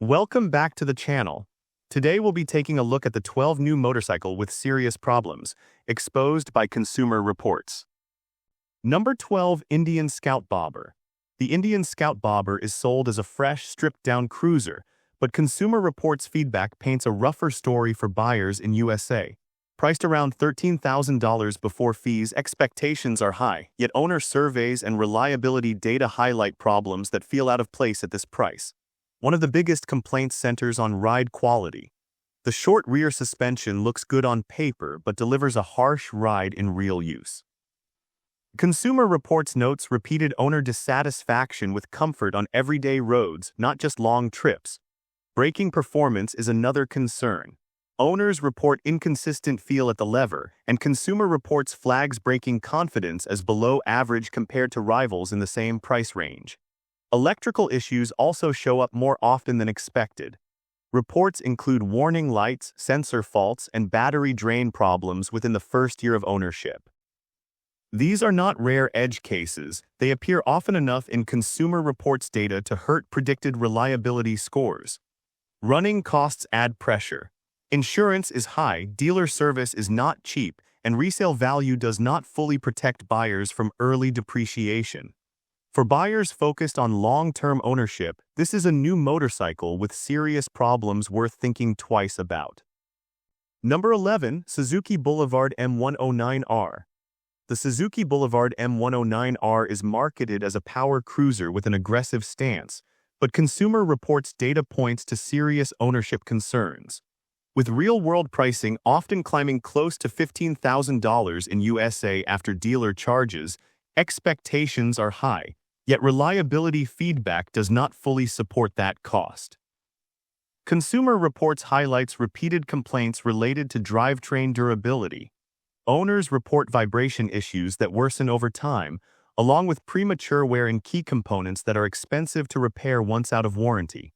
Welcome back to the channel. Today we'll be taking a look at the 12 new motorcycle with serious problems, exposed by Consumer Reports. Number 12, Indian Scout Bobber. The Indian Scout Bobber is sold as a fresh, stripped-down cruiser, but Consumer Reports feedback paints a rougher story for buyers in USA. Priced around $13,000 before fees, expectations are high, yet owner surveys and reliability data highlight problems that feel out of place at this price. One of the biggest complaints centers on ride quality. The short rear suspension looks good on paper but delivers a harsh ride in real use. Consumer Reports notes repeated owner dissatisfaction with comfort on everyday roads, not just long trips. Braking performance is another concern. Owners report inconsistent feel at the lever, and Consumer Reports flags braking confidence as below average compared to rivals in the same price range. Electrical issues also show up more often than expected. Reports include warning lights, sensor faults, and battery drain problems within the first year of ownership. These are not rare edge cases. They appear often enough in Consumer Reports data to hurt predicted reliability scores. Running costs add pressure. Insurance is high, dealer service is not cheap, and resale value does not fully protect buyers from early depreciation. For buyers focused on long-term ownership, this is a new motorcycle with serious problems worth thinking twice about. Number 11, Suzuki Boulevard M109R. The Suzuki Boulevard M109R is marketed as a power cruiser with an aggressive stance, but Consumer Reports data points to serious ownership concerns. With real-world pricing often climbing close to $15,000 in USA after dealer charges, expectations are high. Yet reliability feedback does not fully support that cost. Consumer Reports highlights repeated complaints related to drivetrain durability. Owners report vibration issues that worsen over time, along with premature wear in key components that are expensive to repair once out of warranty.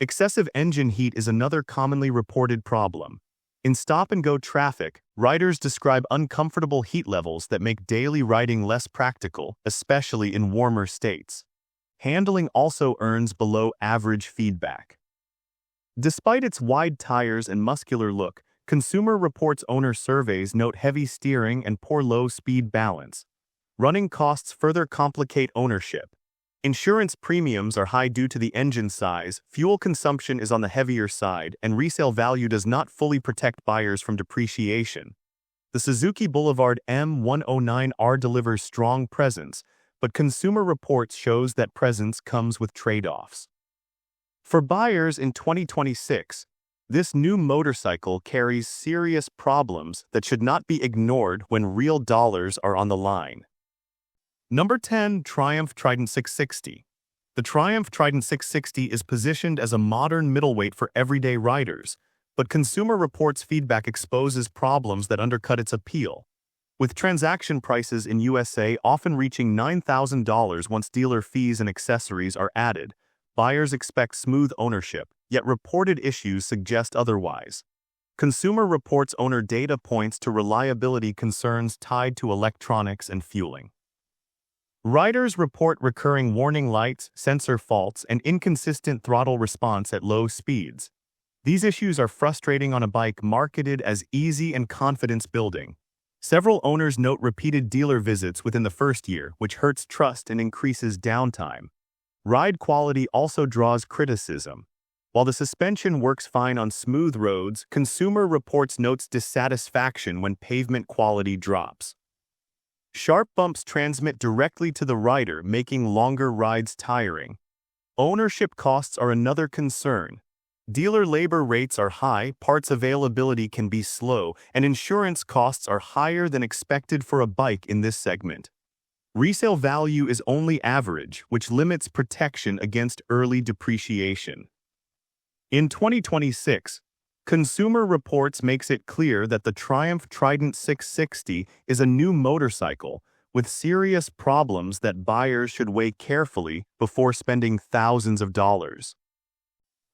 Excessive engine heat is another commonly reported problem. In stop-and-go traffic, riders describe uncomfortable heat levels that make daily riding less practical, especially in warmer states. Handling also earns below-average feedback. Despite its wide tires and muscular look, Consumer Reports owner surveys note heavy steering and poor low-speed balance. Running costs further complicate ownership. Insurance premiums are high due to the engine size, fuel consumption is on the heavier side, and resale value does not fully protect buyers from depreciation. The Suzuki Boulevard M109R delivers strong presence, but Consumer Reports shows that presence comes with trade-offs. For buyers in 2026, this new motorcycle carries serious problems that should not be ignored when real dollars are on the line. Number 10, Triumph Trident 660. The Triumph Trident 660 is positioned as a modern middleweight for everyday riders, but Consumer Reports feedback exposes problems that undercut its appeal. With transaction prices in USA often reaching $9,000 once dealer fees and accessories are added, buyers expect smooth ownership, yet reported issues suggest otherwise. Consumer Reports owner data points to reliability concerns tied to electronics and fueling. Riders report recurring warning lights, sensor faults, and inconsistent throttle response at low speeds. These issues are frustrating on a bike marketed as easy and confidence-building. Several owners note repeated dealer visits within the first year, which hurts trust and increases downtime. Ride quality also draws criticism. While the suspension works fine on smooth roads, Consumer Reports notes dissatisfaction when pavement quality drops. Sharp bumps transmit directly to the rider, making longer rides tiring. Ownership costs are another concern. Dealer labor rates are high, parts availability can be slow, and insurance costs are higher than expected for a bike in this segment. Resale value is only average, which limits protection against early depreciation. In 2026, Consumer Reports makes it clear that the Triumph Trident 660 is a new motorcycle with serious problems that buyers should weigh carefully before spending thousands of dollars.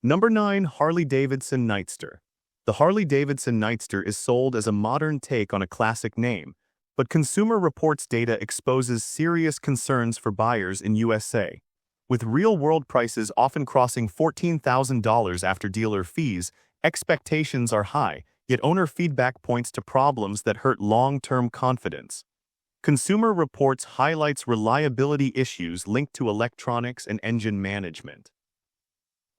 Number 9, Harley-Davidson Nightster. The Harley-Davidson Nightster is sold as a modern take on a classic name, but Consumer Reports data exposes serious concerns for buyers in USA. With real-world prices often crossing $14,000 after dealer fees, expectations are high, yet owner feedback points to problems that hurt long-term confidence. Consumer Reports highlights reliability issues linked to electronics and engine management.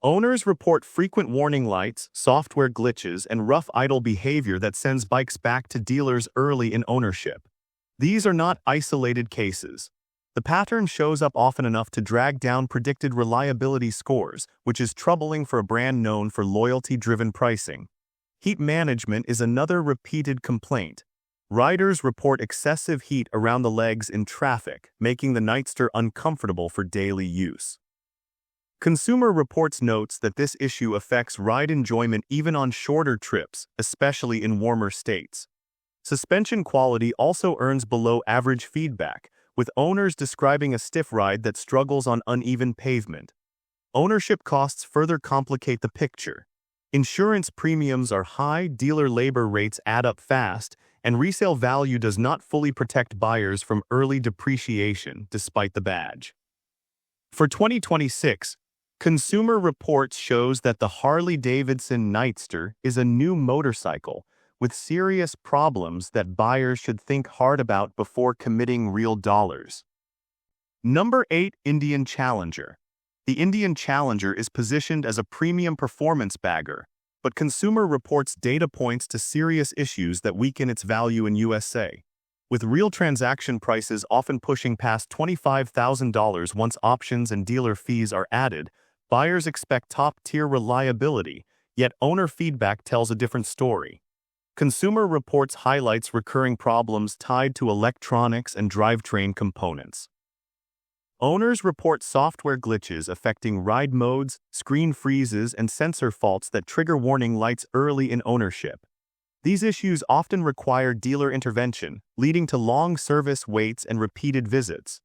Owners report frequent warning lights, software glitches, and rough idle behavior that sends bikes back to dealers early in ownership. These are not isolated cases. The pattern shows up often enough to drag down predicted reliability scores, which is troubling for a brand known for loyalty-driven pricing. Heat management is another repeated complaint. Riders report excessive heat around the legs in traffic, making the Nightster uncomfortable for daily use. Consumer Reports notes that this issue affects ride enjoyment even on shorter trips, especially in warmer states. Suspension quality also earns below-average feedback, with owners describing a stiff ride that struggles on uneven pavement. Ownership costs further complicate the picture. Insurance premiums are high, dealer labor rates add up fast, and resale value does not fully protect buyers from early depreciation despite the badge. For 2026, Consumer Reports shows that the Harley-Davidson Nightster is a new motorcycle with serious problems that buyers should think hard about before committing real dollars. Number 8. Indian Challenger. The Indian Challenger is positioned as a premium performance bagger, but Consumer Reports data points to serious issues that weaken its value in USA. With real transaction prices often pushing past $25,000 once options and dealer fees are added, buyers expect top-tier reliability, yet owner feedback tells a different story. Consumer Reports highlights recurring problems tied to electronics and drivetrain components. Owners report software glitches affecting ride modes, screen freezes, and sensor faults that trigger warning lights early in ownership. These issues often require dealer intervention, leading to long service waits and repeated visits.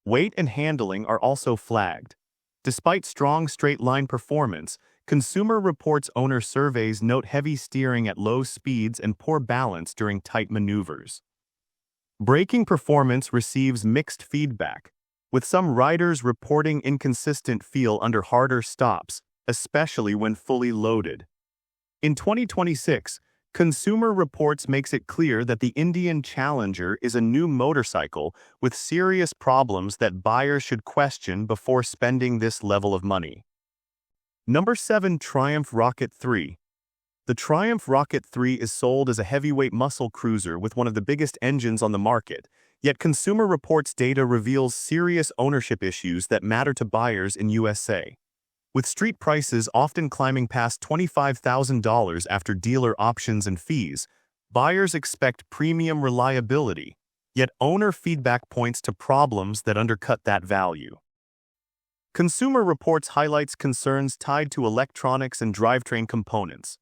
Weight and handling are also flagged. Despite strong straight-line performance, Consumer Reports owner surveys note heavy steering at low speeds and poor balance during tight maneuvers. Braking performance receives mixed feedback, with some riders reporting inconsistent feel under harder stops, especially when fully loaded. In 2026, Consumer Reports makes it clear that the Indian Challenger is a new motorcycle with serious problems that buyers should question before spending this level of money. Number 7. Triumph Rocket 3. The Triumph Rocket 3 is sold as a heavyweight muscle cruiser with one of the biggest engines on the market, yet Consumer Reports data reveals serious ownership issues that matter to buyers in USA. With street prices often climbing past $25,000 after dealer options and fees, buyers expect premium reliability, yet owner feedback points to problems that undercut that value. Consumer Reports highlights concerns tied to electronics and drivetrain components.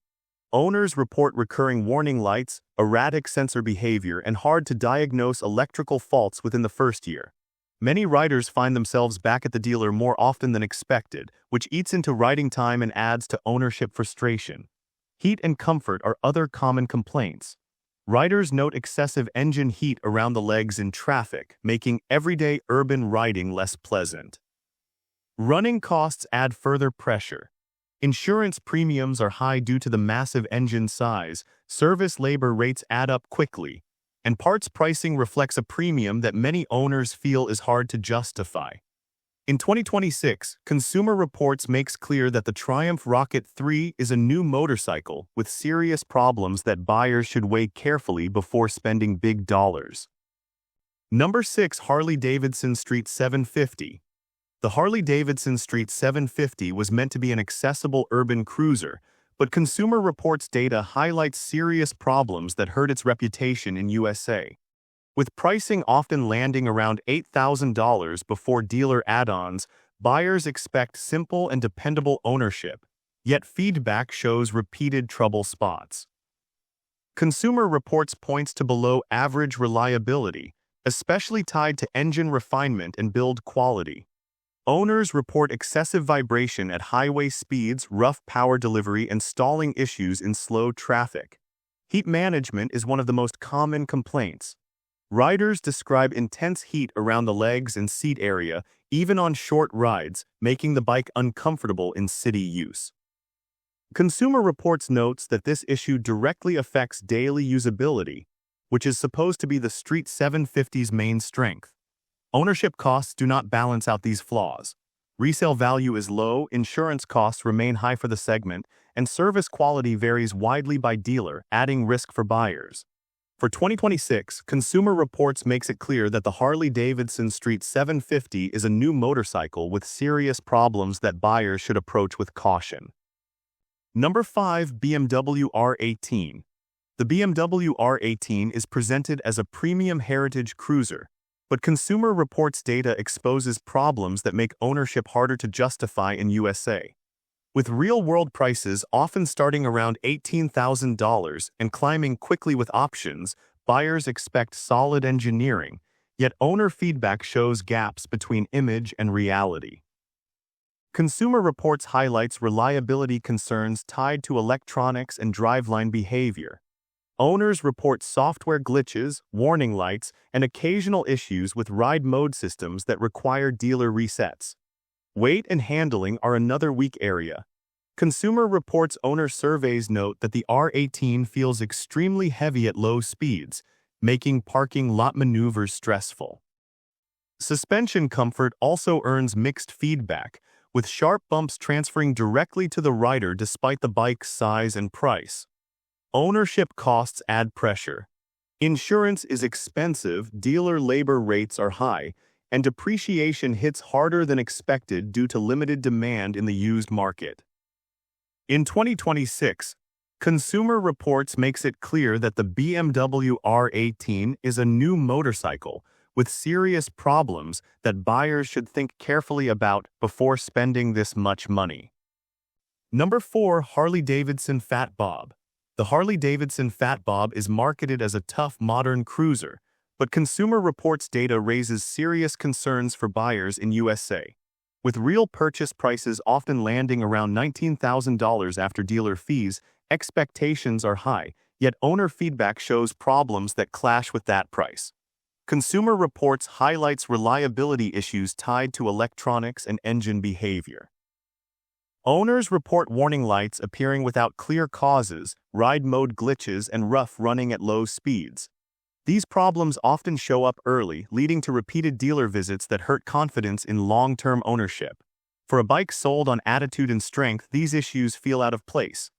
Owners report recurring warning lights, erratic sensor behavior, and hard-to-diagnose electrical faults within the first year. Many riders find themselves back at the dealer more often than expected, which eats into riding time and adds to ownership frustration. Heat and comfort are other common complaints. Riders note excessive engine heat around the legs in traffic, making everyday urban riding less pleasant. Running costs add further pressure. Insurance premiums are high due to the massive engine size, service labor rates add up quickly, and parts pricing reflects a premium that many owners feel is hard to justify. In 2026, Consumer Reports makes clear that the Triumph Rocket 3 is a new motorcycle with serious problems that buyers should weigh carefully before spending big dollars. Number 6. Harley-Davidson Street 750. The Harley-Davidson Street 750 was meant to be an accessible urban cruiser, but Consumer Reports data highlights serious problems that hurt its reputation in USA. With pricing often landing around $8,000 before dealer add-ons, buyers expect simple and dependable ownership, yet feedback shows repeated trouble spots. Consumer Reports points to below-average reliability, especially tied to engine refinement and build quality. Owners report excessive vibration at highway speeds, rough power delivery, and stalling issues in slow traffic. Heat management is one of the most common complaints. Riders describe intense heat around the legs and seat area, even on short rides, making the bike uncomfortable in city use. Consumer Reports notes that this issue directly affects daily usability, which is supposed to be the Street 750's main strength. Ownership costs do not balance out these flaws. Resale value is low, insurance costs remain high for the segment, and service quality varies widely by dealer, adding risk for buyers. For 2026, Consumer Reports makes it clear that the Harley-Davidson Street 750 is a new motorcycle with serious problems that buyers should approach with caution. Number 5. BMW R18. The BMW R18 is presented as a premium heritage cruiser, but Consumer Reports data exposes problems that make ownership harder to justify in USA. With real-world prices often starting around $18,000 and climbing quickly with options, buyers expect solid engineering, yet owner feedback shows gaps between image and reality. Consumer Reports highlights reliability concerns tied to electronics and driveline behavior. Owners report software glitches, warning lights, and occasional issues with ride mode systems that require dealer resets. Weight and handling are another weak area. Consumer Reports owner surveys note that the R18 feels extremely heavy at low speeds, making parking lot maneuvers stressful. Suspension comfort also earns mixed feedback, with sharp bumps transferring directly to the rider despite the bike's size and price. Ownership costs add pressure. Insurance is expensive, dealer labor rates are high, and depreciation hits harder than expected due to limited demand in the used market. In 2026, Consumer Reports makes it clear that the BMW R18 is a new motorcycle with serious problems that buyers should think carefully about before spending this much money. Number 4. Harley-Davidson Fat Bob. The Harley-Davidson Fat Bob is marketed as a tough modern cruiser, but Consumer Reports data raises serious concerns for buyers in USA. With real purchase prices often landing around $19,000 after dealer fees, expectations are high, yet owner feedback shows problems that clash with that price. Consumer Reports highlights reliability issues tied to electronics and engine behavior. Owners report warning lights appearing without clear causes, ride mode glitches, and rough running at low speeds. These problems often show up early, leading to repeated dealer visits that hurt confidence in long-term ownership. For a bike sold on attitude and strength, these issues feel out of place.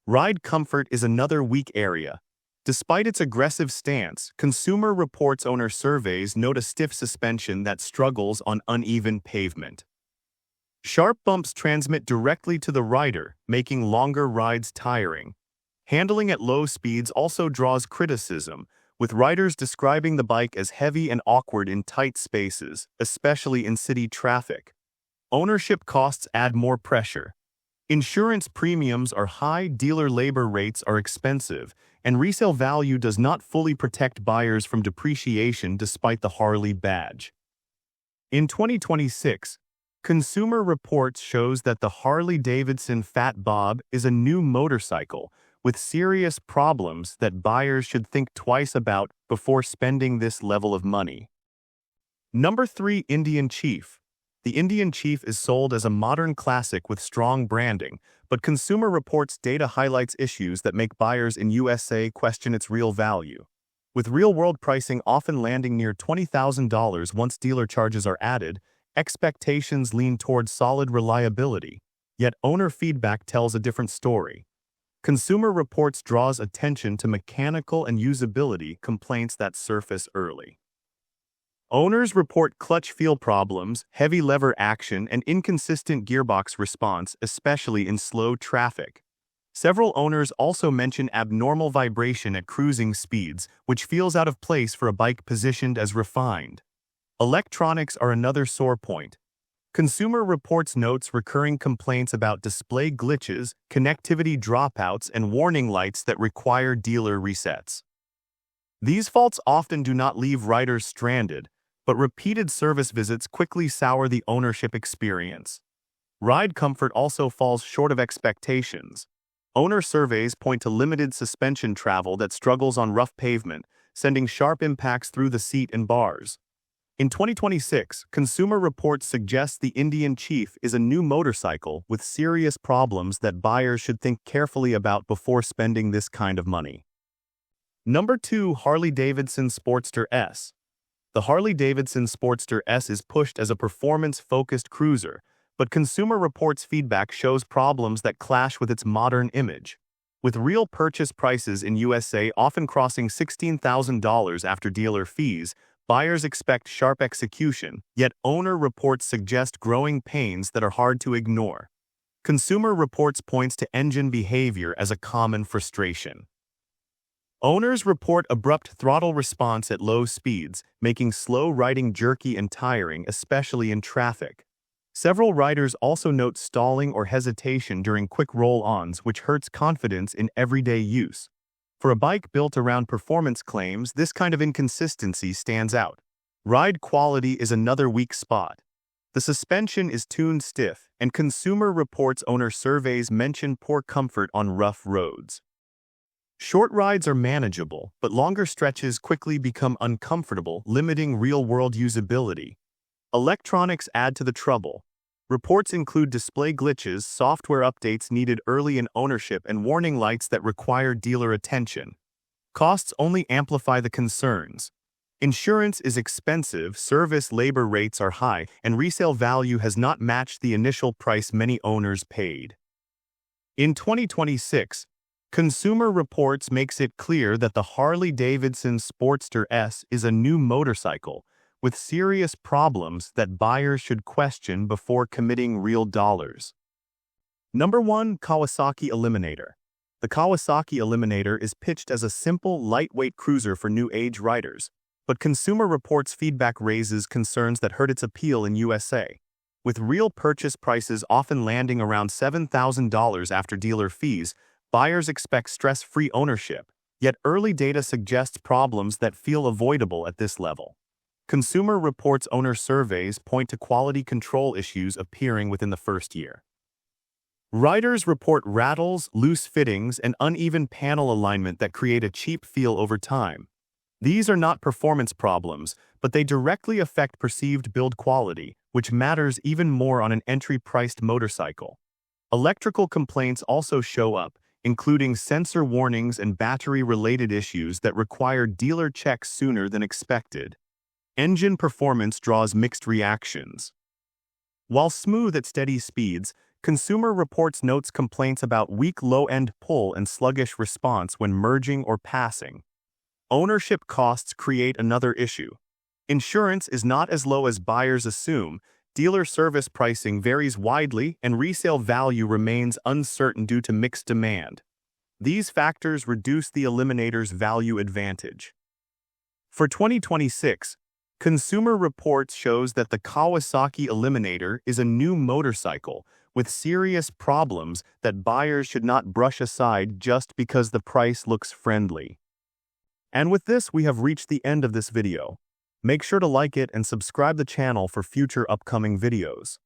Ride comfort is another weak area. Despite its aggressive stance, Consumer Reports owner surveys note a stiff suspension that struggles on uneven pavement. Sharp bumps transmit directly to the rider, making longer rides tiring. Handling at low speeds also draws criticism, with riders describing the bike as heavy and awkward in tight spaces, especially in city traffic. Ownership costs add more pressure. Insurance premiums are high, dealer labor rates are expensive, and resale value does not fully protect buyers from depreciation despite the Harley badge. In 2026, Consumer Reports shows that the Harley-Davidson Fat Bob is a new motorcycle with serious problems that buyers should think twice about before spending this level of money. Number 3. Indian Chief. The Indian Chief is sold as a modern classic with strong branding, but Consumer Reports data highlights issues that make buyers in USA question its real value. With real-world pricing often landing near $20,000 once dealer charges are added, expectations lean toward solid reliability, yet owner feedback tells a different story. Consumer Reports draws attention to mechanical and usability complaints that surface early. Owners report clutch feel problems, heavy lever action, and inconsistent gearbox response, especially in slow traffic. Several owners also mention abnormal vibration at cruising speeds, which feels out of place for a bike positioned as refined. Electronics are another sore point. Consumer Reports notes recurring complaints about display glitches, connectivity dropouts, and warning lights that require dealer resets. These faults often do not leave riders stranded, but repeated service visits quickly sour the ownership experience. Ride comfort also falls short of expectations. Owner surveys point to limited suspension travel that struggles on rough pavement, sending sharp impacts through the seat and bars. In 2026, Consumer Reports suggest the Indian Chief is a new motorcycle with serious problems that buyers should think carefully about before spending this kind of money. Number 2. Harley-Davidson Sportster S. The Harley-Davidson Sportster S is pushed as a performance-focused cruiser, but Consumer Reports feedback shows problems that clash with its modern image. With real purchase prices in USA often crossing $16,000 after dealer fees, buyers expect sharp execution, yet owner reports suggest growing pains that are hard to ignore. Consumer Reports points to engine behavior as a common frustration. Owners report abrupt throttle response at low speeds, making slow riding jerky and tiring, especially in traffic. Several riders also note stalling or hesitation during quick roll-ons, which hurts confidence in everyday use. For a bike built around performance claims, this kind of inconsistency stands out. Ride quality is another weak spot. The suspension is tuned stiff, and Consumer Reports owner surveys mention poor comfort on rough roads. Short rides are manageable, but longer stretches quickly become uncomfortable, limiting real-world usability. Electronics add to the trouble. Reports include display glitches, software updates needed early in ownership, and warning lights that require dealer attention. Costs only amplify the concerns. Insurance is expensive, service labor rates are high, and resale value has not matched the initial price many owners paid. In 2026, Consumer Reports makes it clear that the Harley-Davidson Sportster S is a new motorcycle with serious problems that buyers should question before committing real dollars. Number 1. Kawasaki Eliminator. The Kawasaki Eliminator is pitched as a simple, lightweight cruiser for new-age riders, but Consumer Reports feedback raises concerns that hurt its appeal in USA. With real purchase prices often landing around $7,000 after dealer fees, buyers expect stress-free ownership, yet early data suggests problems that feel avoidable at this level. Consumer Reports owner surveys point to quality control issues appearing within the first year. Riders report rattles, loose fittings, and uneven panel alignment that create a cheap feel over time. These are not performance problems, but they directly affect perceived build quality, which matters even more on an entry-priced motorcycle. Electrical complaints also show up, including sensor warnings and battery-related issues that require dealer checks sooner than expected. Engine performance draws mixed reactions. While smooth at steady speeds, Consumer Reports notes complaints about weak low-end pull and sluggish response when merging or passing. Ownership costs create another issue. Insurance is not as low as buyers assume, dealer service pricing varies widely, and resale value remains uncertain due to mixed demand. These factors reduce the Eliminator's value advantage. For 2026, Consumer Reports shows that the Kawasaki Eliminator is a new motorcycle with serious problems that buyers should not brush aside just because the price looks friendly. And with this, we have reached the end of this video. Make sure to like it and subscribe the channel for future upcoming videos.